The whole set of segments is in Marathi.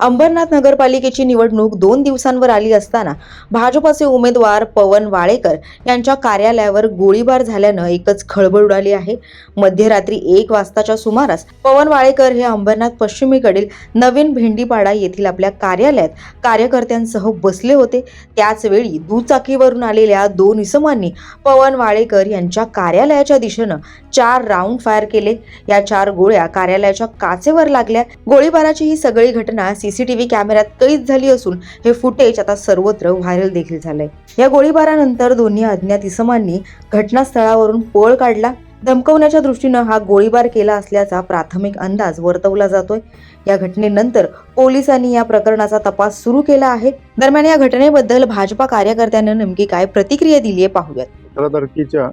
अंबरनाथ नगरपालिकेची निवडणूक 2 दिवसांवर आली असताना भाजपचे उमेदवार पवन वाळेकर यांच्या कार्यालयावर गोळीबार झाल्यानं एकच खळबळ उडाली आहे। मध्यरात्री 1 वाजताच्या सुमारास पवन वाळेकर हे अंबरनाथ पश्चिमेकडील नवीन भेंडीपाडा येथील आपल्या कार्यालयात कार्यकर्त्यांसह बसले होते। त्याच वेळी दुचाकीवरून आलेल्या 2 इसमांनी पवन वाळेकर यांच्या कार्यालयाच्या दिशेने 4 राऊंड फायर केले। या 4 गोळ्या कार्यालयाच्या काचेवर लागल्या। गोळीबाराची ही सगळी घटना सीसीटीव्ही कॅमेऱ्यात कैद झाली असून हे फुटेज आता सर्वत्र व्हायरल देखील झालंय। या गोळीबारानंतर दोन्ही अज्ञात इसमांनी घटनास्थळावरून पळ काढला। धमकवण्याच्या दृष्टीने हा गोळीबार केला असल्याचा प्राथमिक अंदाज वर्तवला जातोय। या घटनेनंतर पोलिसांनी या प्रकरणाचा तपास सुरू केला आहे। दरम्यान या घटनेबद्दल भाजपा कार्यकर्त्यांनी नेमकी काय प्रतिक्रिया दिली आहे पाहूयात। 18 तारखेच्या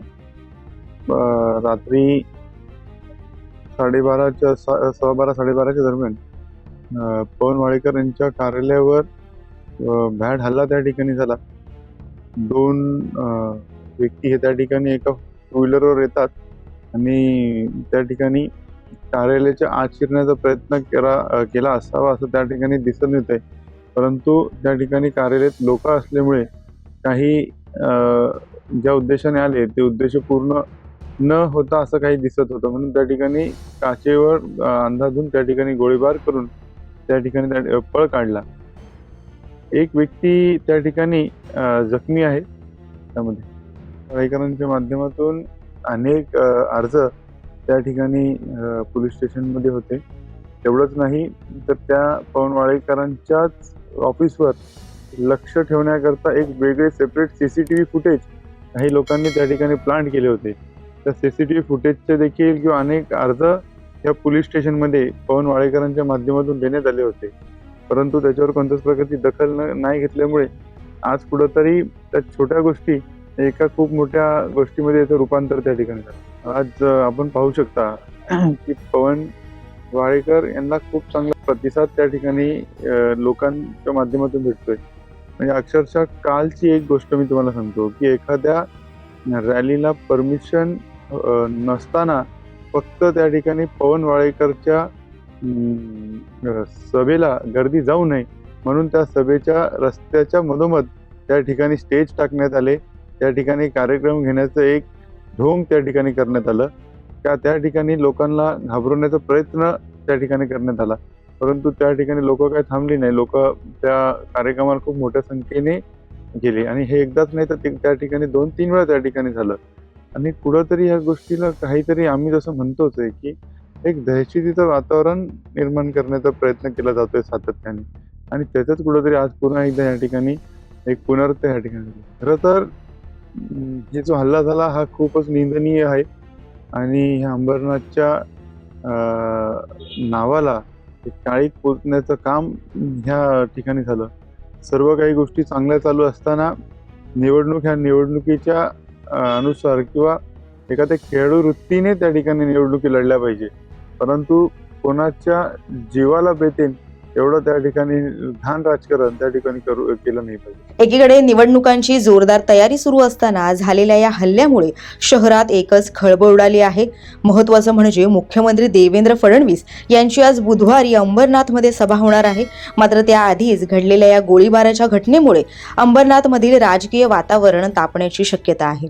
रात्री 12:30 12:30 दरम्यान पवन वाळेकर यांच्या कार्यालयावर भ्याड हल्ला त्या ठिकाणी झाला। 2 व्यक्ती हे त्या ठिकाणी एका टू व्हीलरवर येतात आणि त्या ठिकाणी कार्यालयाच्या आत शिरण्याचा प्रयत्न केला असावा असं त्या ठिकाणी दिसून येत आहे। परंतु त्या ठिकाणी कार्यालयात लोक असल्यामुळे काही ज्या उद्देशाने आले ते उद्देश पूर्ण न होता असं काही दिसत होतं, म्हणून त्या ठिकाणी काचेवर अंदाजून त्या ठिकाणी गोळीबार करून त्या ठिकाणी पळ काढला। एक व्यक्ती त्या ठिकाणी जखमी आहे। त्यामध्ये वाळेकरांच्या माध्यमातून अनेक अर्ज त्या ठिकाणी पोलीस स्टेशनमध्ये होते। तेवढंच नाही तर त्या पवन वाळेकरांच्याच ऑफिसवर लक्ष ठेवण्याकरता एक वेगळे सेपरेट सीसीटीव्ही फुटेज काही लोकांनी त्या ठिकाणी प्लांट केले होते। त्या सीसीटीव्ही फुटेजचे देखील किंवा अनेक अर्ज या पोलीस स्टेशनमध्ये पवन वाळेकरांच्या माध्यमातून देण्यात आले होते, परंतु त्याच्यावर कोणत्याच प्रकारची दखल नाही घेतल्यामुळे आज कुठंतरी त्या छोट्या गोष्टी एका खूप मोठ्या गोष्टीमध्ये याचं रूपांतर त्या ठिकाणी झालं। आज आपण पाहू शकता की पवन वाळेकर यांना खूप चांगला प्रतिसाद त्या ठिकाणी लोकांच्या माध्यमातून भेटतोय। म्हणजे अक्षरशः कालची एक गोष्ट मी तुम्हाला सांगतो की एखाद्या रॅलीला परमिशन नसताना फक्त त्या ठिकाणी पवन वाळेकरच्या सभेला गर्दी जाऊ नये म्हणून त्या सभेच्या रस्त्याच्या मधोमध त्या ठिकाणी स्टेज टाकण्यात आले। त्या ठिकाणी कार्यक्रम घेण्याचं एक ढोंग त्या ठिकाणी करण्यात आलं। त्या ठिकाणी लोकांना घाबरवण्याचा प्रयत्न त्या ठिकाणी करण्यात आला, परंतु त्या ठिकाणी लोक काही थांबली नाही। लोक त्या कार्यक्रमाला खूप मोठ्या संख्येने गेले आणि हे एकदाच नाही तर त्या ठिकाणी 2-3 वेळा त्या ठिकाणी झालं। आणि कुठंतरी या गोष्टीला काहीतरी आम्ही जसं म्हणतोच आहे की एक दहशतीचं वातावरण निर्माण करण्याचा प्रयत्न केला जातोय सातत्याने, आणि त्याच्याच कुठंतरी आज पुन्हा एकदा या ठिकाणी एक पुनरावृत्ती या ठिकाणी झाली। खरं तर हे जो हल्ला झाला हा खूपच निंदनीय आहे आणि ह्या अंबरनाथच्या नावाला काळीक पोचण्याचं काम ह्या ठिकाणी झालं। सर्व काही गोष्टी चांगल्या चालू असताना ह्या निवडणुकीच्या अनुसार किंवा एखाद्या खेळाडू वृत्तीने त्या ठिकाणी निवडणुकी लढल्या पाहिजे, परंतु कोणाच्या जीवाला बेतेन एवढं त्या ठिकाणी घाण राजकारण त्या ठिकाणी केलं नाही पाहिजे। एकीकडे निवडणुकांची जोरदार तयारी सुरू असताना झालेल्या या हल्ल्यामुळे शहरात एकच खळबळ उडाली आहे। महत्त्वाचं म्हणजे मुख्यमंत्री देवेंद्र फडणवीस यांची आज बुधवारी अंबरनाथमध्ये सभा होणार आहे। मात्र त्याआधीच घडलेल्या या गोळीबाराच्या घटनेमुळे अंबरनाथमधील राजकीय वातावरण तापण्याची शक्यता आहे।